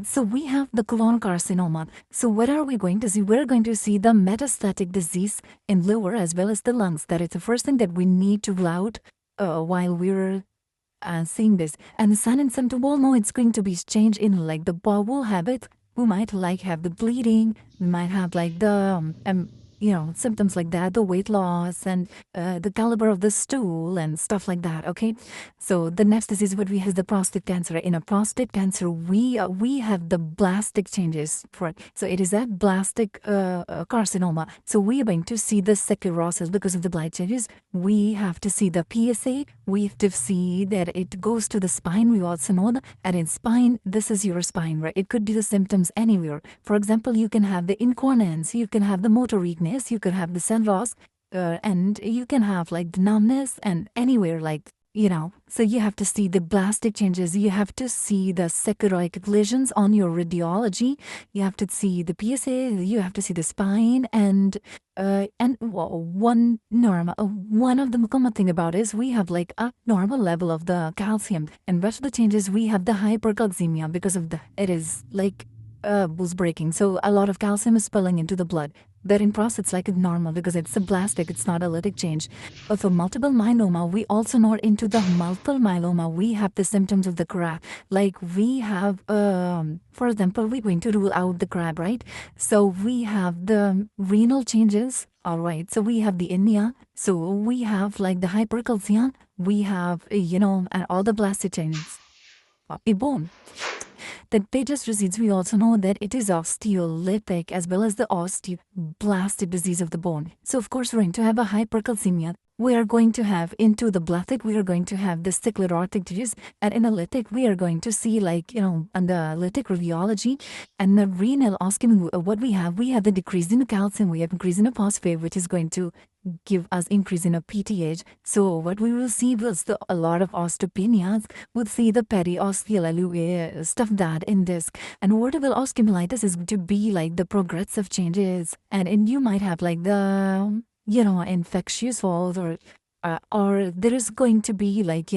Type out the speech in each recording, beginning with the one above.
So we have the colon carcinoma. So what are we going to see? We're going to see the metastatic disease in liver as well as the lungs. That is the first thing that we need to rule out while we're seeing this. And the sign and symptom, well, no, it's going to be change in like the bowel habit. We might like have the bleeding. We might have like the symptoms like that, the weight loss and the caliber of the stool and stuff like that. Okay, so the next disease what we have is the prostate cancer. In a prostate cancer, we have the blastic changes for it. So it is a blastic carcinoma. So we are going to see the sclerosis because of the blight changes. We have to see the PSA. We have to see that it goes to the spine. We also know that, and in spine, this is your spine, right? It could be the symptoms anywhere. For example, you can have the incontinence, you can have the motor weakness, you could have the cell loss, and you can have like the numbness and anywhere like, so you have to see the blastic changes. You have to see the sclerotic lesions on your radiology. You have to see the PSA. You have to see the spine and one of the common thing about is we have like a normal level of the calcium. And rest of the changes we have the hypercalcemia because of it is like was breaking. So a lot of calcium is spilling into the blood. But in prostate, it's like normal because it's a blastic, it's not a lytic change. But for multiple myeloma, we also know into the multiple myeloma, we have the symptoms of the crab. Like we have, for example, we're going to rule out the crab, right? So we have the renal changes, all right. So we have the anemia. So we have like the hypercalcemia. We have, and all the blastic changes. Bone. That pages recedes, we also know that it is osteolytic as well as the osteoblastic disease of the bone. So of course we're going to have a hypercalcemia. We are going to have into the blastic, we are going to have the sclerotic disease, and in a lytic, we are going to see like, on the lytic radiology and the renal ostomy, what we have the decrease in the calcium, we have increase in the phosphate, which is going to give us increase in a PTH. So what we will see was a lot of osteopenias. We'll see the periosteal stuff that in disc. And vertebral osteomyelitis is going to be like the progressive changes. And you might have like the, infectious walls or there is going to be like,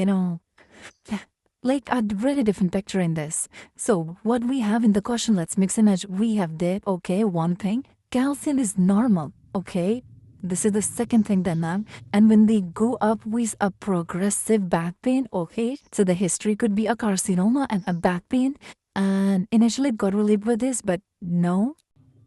like a really different picture in this. So what we have in the question, let's mix and match. We have that, okay, one thing. Calcium is normal, okay? This is the second thing then, ma'am. And when they go up with a progressive back pain, okay, so the history could be a carcinoma and a back pain. And initially it got relieved with this, but no.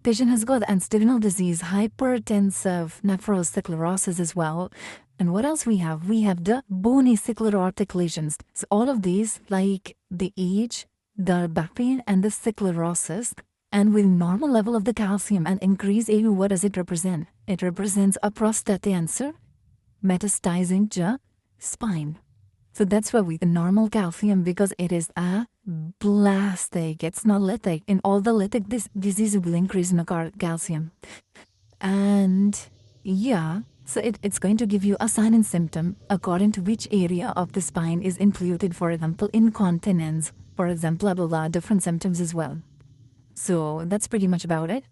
Patient has got end-stage disease, hypertensive nephrosclerosis as well. And what else we have? We have the bony sclerotic lesions. So all of these, like the age, the back pain, and the sclerosis, and with normal level of the calcium and increased AU, what does it represent? It represents a prostatic cancer, metastasizing the spine. So that's why we the normal calcium because it is a blastic. It's not lytic. In all the lytic disease will increase in the calcium. And yeah, so it's going to give you a sign and symptom according to which area of the spine is included. For example, incontinence, for example, blah, blah, blah, different symptoms as well. So that's pretty much about it.